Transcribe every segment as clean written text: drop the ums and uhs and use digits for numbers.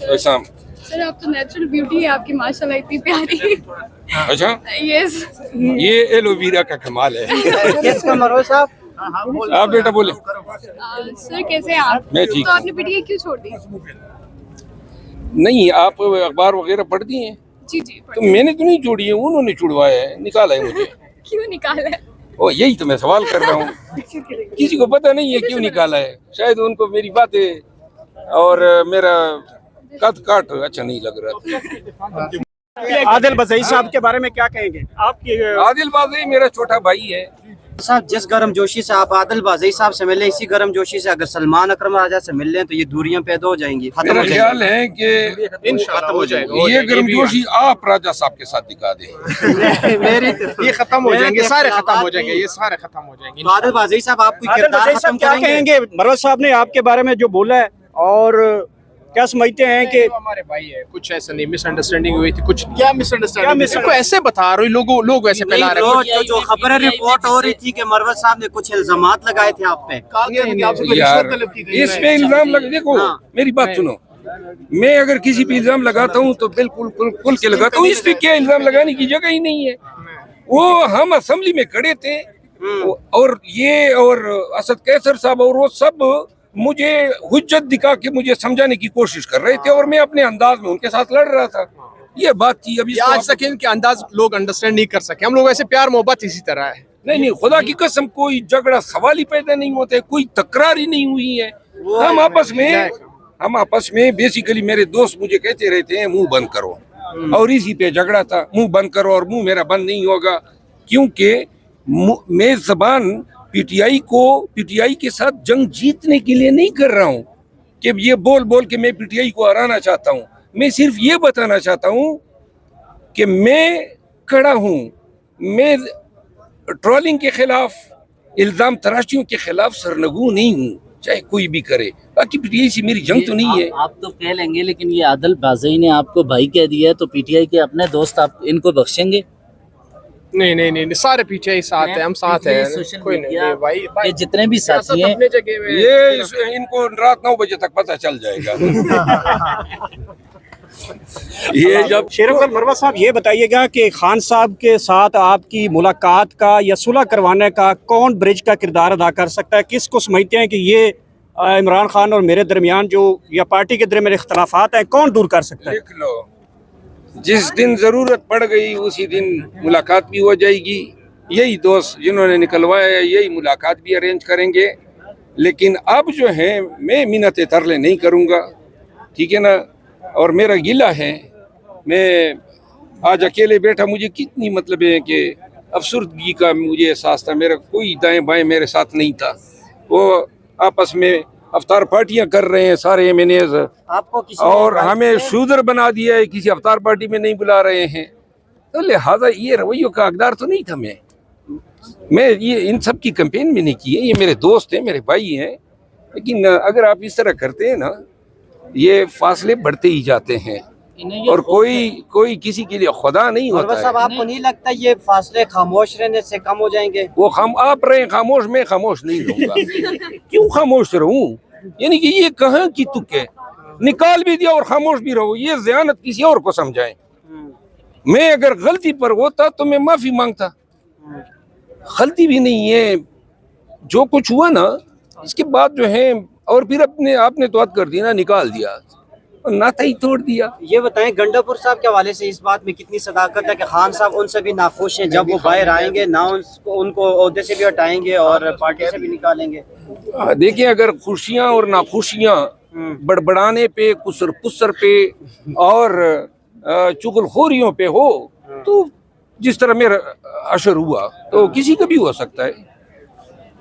इस्लाम। Sir आप तो natural beauty है आपकी माशाल्लाह इतनी प्यारी। अच्छा, यस ये एलोवेरा का कमाल है। किसका मरवा साहब? आप बेटा बोले। सर कैसे हैं आप? मैं ठीक तो आपने पीटीआई क्यों छोड़ दी? नहीं, आप अखबार वगैरह पढ़ती हैं? जी तो मैंने तो नहीं छोड़ी है, उन्होंने छुड़वाया है, निकाला है मुझे। क्यों निकाला है? ओ यही तो मैं सवाल कर रहा हूँ। किसी को पता नहीं है क्यों निकाला है। शायद उनको मेरी बातें और मेरा कद काट अच्छा नहीं लग रहा। आदिल बज़ई साहब के बारे में क्या कहेंगे आपकी? आदिल बाज़ई मेरा छोटा भाई है। साहब जिस गर्म जोशी से आप आदिल बाज़ई साहब से मिले, इसी गर्म जोशी से अगर सलमान अकरम राजा से मिल लें तो ये दूरियां पैदा हो जाएंगी, खत्म मेरा हो ख्याल है कि खत्म हो जाएगा। ये गर्मजोशी आप राजा साहब के साथ दिखा दें। मेरी ये खत्म हो जाएंगे, सारे खत्म हो जाएंगे, ये सारे खत्म हो जाएंगे। तो आदिल बाज़ई साहब आप कोई आदिल किरदार बज़ई खत्म साहब क्या करेंगे? कहेंगे? मरवा साहब ने आपके बारे में जो बोला है और क्या समझते हैं कि हमारे भाई है, कुछ ऐसा नहीं, मिसअंडरस्टैंडिंग हुई थी, कुछ क्या मिसअंडरस्टैंडिंग, देखो ऐसे बता रहे हो, लोग ऐसे फैला नहीं, रहे रोज जो खबरें रिपोर्ट हो रही थी कि मरवा साहब ने कुछ इल्जामात लगाए थे आप पे। यार इस पे इल्जाम लग देखो मेरी बात सुनो, मैं अगर किसी पे इल्जाम लगाता हूँ तो बिल्कुल खुल के लगाता हूँ। इस पे क्या इल्जाम लगाने की जगह ही नहीं है। वो हम असेंबली में खड़े थे और ये और असद कैसर साहब और वो सब मुझे हुज्जत दिखा के मुझे समझाने की कोशिश कर रहे थे और मैं अपने अंदाज में उनके साथ लड़ रहा था। ये बात थी। अभी आज तक इनके अंदाज लोग अंडरस्टैंड नहीं कर सके। हम लोग ऐसे प्यार मोहब्बत इसी तरह है। नहीं, खुदा की कसम कोई झगड़ा सवाल ही पैदा नहीं होते, कोई तकरार ही नहीं हुई है। हम आपस में बेसिकली मेरे दोस्त मुझे कहते रहते हैं मुंह बंद करो, और इसी पे झगड़ा था। मुंह बंद करो, और मुंह मेरा बंद नहीं होगा, क्योंकि मैं जबान पीटीआई के साथ जंग जीतने के लिए नहीं कर रहा हूँ कि ये बोल बोल के मैं पीटीआई को हराना चाहता हूँ। मैं सिर्फ ये बताना चाहता हूँ कि मैं खड़ा हूँ। मैं ट्रोलिंग के खिलाफ, इल्जाम तराशियों के खिलाफ सरनगू नहीं हूँ, चाहे कोई भी करे। बाकी पीटीआई से मेरी जंग तो नहीं है। आप तो कह लेंगे, लेकिन ये आदिल बाज़ई ने आपको भाई कह दिया है, तो पीटीआई के अपने दोस्त आप इनको बख्शेंगे? नहीं, सारे पीछे साथ है, हम साथ हैं, कोई नहीं भाई। ये जितने भी साथी हैं, अपने जगह में ये इनको रात 9 बजे तक पता चल जाएगा। ये जब शेरफ मरवा साहब ये बताइएगा कि खान साहब के साथ आपकी मुलाकात का या सुलह करवाने का कौन ब्रिज का किरदार अदा कर सकता है? किसको समझते हैं कि ये इमरान खान और मेरे दरमियान जो या पार्टी के दरमियान इख्तलाफात हैं, कौन दूर कर सकता है? लिख लो, जिस दिन जरूरत पड़ गई उसी दिन मुलाकात भी हो जाएगी। यही दोस्त जिन्होंने निकलवाया है यही मुलाकात भी अरेंज करेंगे। लेकिन अब जो है मैं मिन्नतें तरले नहीं करूँगा, ठीक है ना। और मेरा गिला है, मैं आज अकेले बैठा, मुझे कितनी मतलब है कि अफसरदगी का मुझे एहसास था। मेरा कोई दाएं बाएं मेरे साथ नहीं था। वो आपस में अवतार पार्टियां कर रहे हैं सारे एमएनएज, और हमें शूदर बना दिया है, किसी अवतार पार्टी में नहीं बुला रहे हैं। तो लिहाजा ये रवैयों का हकदार तो नहीं था मैं ये इन सब की कैंपेन में नहीं की है। ये मेरे दोस्त हैं, मेरे भाई हैं। लेकिन अगर आप इस तरह करते हैं ना, ये फासले बढ़ते ही जाते हैं और कोई किसी के लिए खुदा नहीं होता है। साहब आपको नहीं लगता ये फासले खामोश रहने से कम हो जाएंगे? वो आप रहे खामोश, मैं खामोश नहीं रहूंगा। क्यों खामोश रहूं? यानी कि ये कहाँ की तुक है, निकाल भी दिया और खामोश भी रहो, ये ज़ियानत किसी और को समझाएं। मैं अगर गलती पर होता तो मैं माफी मांगता। गलती भी नहीं है, जो कुछ हुआ ना इसके बाद जो है, और फिर आपने तो हद कर दी ना, निकाल दिया, नाता ही तोड़ दिया। ये बताएं गंडापुर साहब के हवाले से इस बात में कितनी सदाकत है कि खान साहब उनसे भी नाखुश हैं, जब वो बाहर आएंगे ना उनको ओहदे से भी हटाएंगे और पार्टी से भी निकालेंगे? देखिए, अगर खुशियां और नाखुशियां बड़बड़ाने पे, कुसर पुसर पे और चुगलखोरियों पे हो, तो जिस तरह मेरा असर हुआ तो किसी का भी हो सकता है।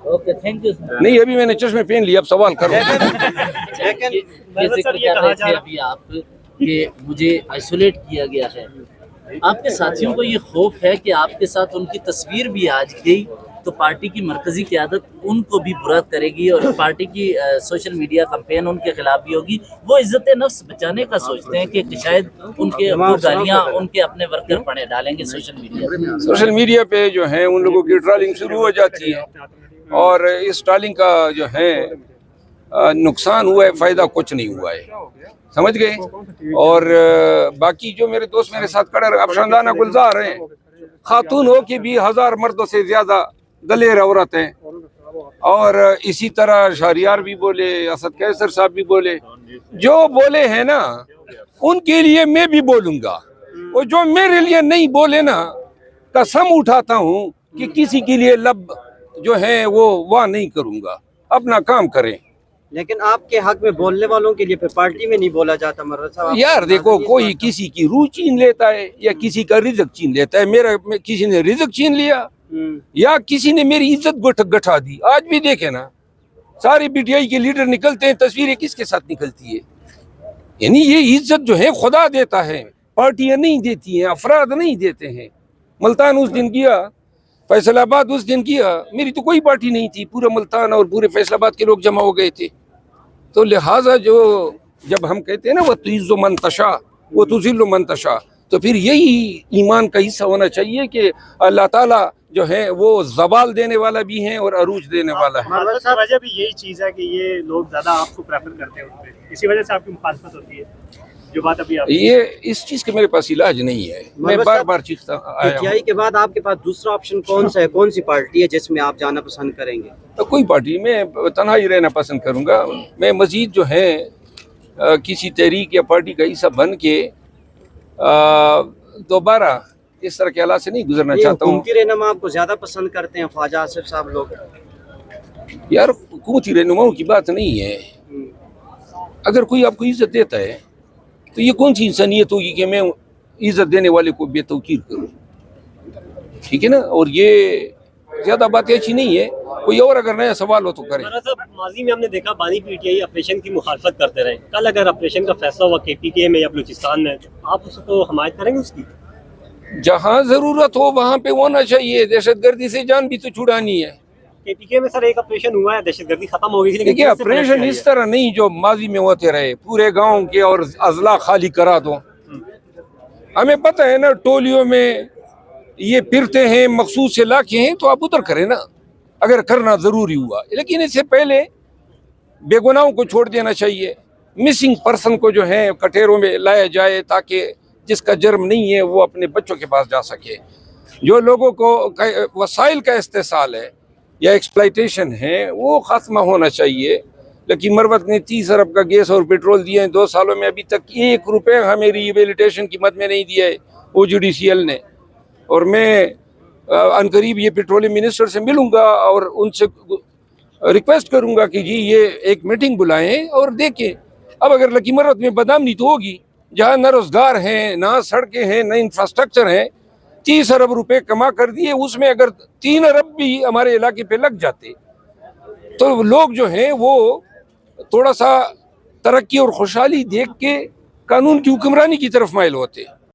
Okay, thank you. नहीं, अभी मैंने चश्मे पहन लिया, अब सवाल करो। जैसे कह रहे थे अभी आप कि मुझे आइसोलेट किया गया है, आपके साथियों को ये खौफ है कि आपके साथ उनकी तस्वीर भी आज गई तो पार्टी की मरकजी क़यादत उनको भी बुरा करेगी और पार्टी की सोशल मीडिया कैंपेन उनके खिलाफ भी होगी। वो इज्जत नफ्स बचाने का सोचते हैं कि शायद उनके गालियाँ उनके अपने वर्कर पड़े डालेंगे सोशल मीडिया पे जो है उन लोगों की ट्रोलिंग शुरू हो जाती है, और इस ट्रोलिंग का जो है نقصان ہوا ہے، فائدہ کچھ نہیں ہوا ہے، سمجھ گئے. اور باقی جو میرے دوست میرے ساتھ کھڑے افشاندانہ گلزار ہیں، خاتون ہو کے بھی 1000 مردوں سے زیادہ دلیر عورت ہیں. اور اسی طرح شہریار بھی بولے، اسد قیصر صاحب بھی بولے، جو بولے ہیں نا ان کے لیے میں بھی بولوں گا، اور جو میرے لیے نہیں بولے نا قسم اٹھاتا ہوں کہ کسی کے لیے لب جو ہے وہ واہ نہیں کروں گا. اپنا کام کریں. لیکن آپ کے حق میں بولنے والوں کے لیے پھر پارٹی میں نہیں بولا جاتا مرزا صاحب. یار دیکھو، کوئی کسی کی روح چین لیتا ہے یا کسی کا رزق چین لیتا ہے. میرا کسی نے رزق چین لیا یا کسی نے میری عزت گٹھا دی. آج بھی دیکھیں نا، سارے پی ٹی آئی کے لیڈر نکلتے ہیں، تصویریں کس کے ساتھ نکلتی ہے؟ یعنی یہ عزت جو ہے خدا دیتا ہے، پارٹیاں نہیں دیتی ہیں، افراد نہیں دیتے ہیں. ملتان اس دن کیا، فیصل آباد اس دن کیا، میری تو کوئی پارٹی نہیں تھی، پورا ملتان اور پورے فیصل آباد کے لوگ جمع ہو گئے تھے. تو لہٰذا جب ہم کہتے ہیں نا وہ تعز من تشاء وہ تذل من تشاء، تو پھر یہی ایمان کا حصہ ہونا چاہیے کہ اللہ تعالیٰ جو ہے وہ زوال دینے والا بھی ہیں اور عروج دینے والا ہے. مرزا وجہ بھی یہی چیز ہے کہ یہ لوگ زیادہ آپ کو پریفر کرتے ہیں، اسی وجہ سے آپ کی مخالفت ہوتی ہے، جو بات ابھی آپ یہ اس چیز کے میرے پاس علاج نہیں ہے. میں بار بار چیختا پی آیا ٹی ہوں. آئی کے بعد آپ کے پاس دوسرا آپشن کون سا ہے؟ کون سی پارٹی ہے جس میں آپ جانا پسند کریں گے؟ تو کوئی پارٹی، میں تنہا ہی رہنا پسند کروں گا. میں مزید جو ہے کسی تحریک یا پارٹی کا حصہ بن کے دوبارہ اس طرح کے حالات سے نہیں گزرنا یہ چاہتا ہوں. حکومتی رہنما آپ کو زیادہ پسند کرتے ہیں خواجہ آصف صاحب لوگ؟ یار حکومتی رہنماؤں کی بات نہیں ہے. اگر کوئی آپ کو عزت دیتا ہے تو یہ کون سی انسانیت ہوگی کہ میں عزت دینے والے کو بے توقیر کروں؟ ٹھیک ہے نا. اور یہ زیادہ باتیں اچھی نہیں ہے. کوئی اور اگر نیا سوال ہو تو کریں. مرزا صاحب، ماضی میں ہم نے دیکھا بانی پی ٹی آئی آپریشن کی مخالفت کرتے رہے. کل اگر آپریشن کا فیصلہ ہوا کے پی کے میں یا بلوچستان میں، آپ اس کو حمایت کریں گے اس کی؟ جہاں ضرورت ہو وہاں پہ ہونا چاہیے. دہشت گردی سے جان بھی تو چھڑانی ہے. کے پی کے میں سر ایک آپریشن ہوا ہے، دہشت گردی ختم ہو گئی تھی، دیکھیے آپریشن اس طرح نہیں جو ماضی میں ہوتے رہے، پورے گاؤں کے اور اضلاع خالی کرا دو. ہمیں پتہ ہے نا ٹولیوں میں یہ پھرتے ہیں، مخصوص علاقے ہیں، تو آپ ادھر کریں نا اگر کرنا ضروری ہوا. لیکن اس سے پہلے بے گناہوں کو چھوڑ دینا چاہیے. مسنگ پرسن کو جو ہے کٹہروں میں لایا جائے تاکہ جس کا جرم نہیں ہے وہ اپنے بچوں کے پاس جا سکے. جو لوگوں کو وسائل کا استحصال ہے یا ایکسپلائٹیشن ہے وہ ختم ہونا چاہیے. لیکن مروت نے 30 ارب کا گیس اور پیٹرول دیے ہیں 2 سالوں میں، ابھی تک 1 روپے ہمیں ریہیبلیٹیشن کی مد میں نہیں دیا ہے او جی ڈی سی ایل نے. اور میں عنقریب یہ پیٹرولیم منسٹر سے ملوں گا اور ان سے ریکویسٹ کروں گا کہ جی یہ ایک میٹنگ بلائیں اور دیکھیں. اب اگر لکی مروت میں بدامنی تو ہوگی جہاں نہ روزگار ہیں، نہ سڑکیں ہیں، نہ انفراسٹرکچر ہیں. 30 ارب روپے کما کر دیے، اس میں اگر 3 ارب بھی ہمارے علاقے پہ لگ جاتے تو لوگ جو ہیں وہ تھوڑا سا ترقی اور خوشحالی دیکھ کے قانون کی حکمرانی کی طرف مائل ہوتے.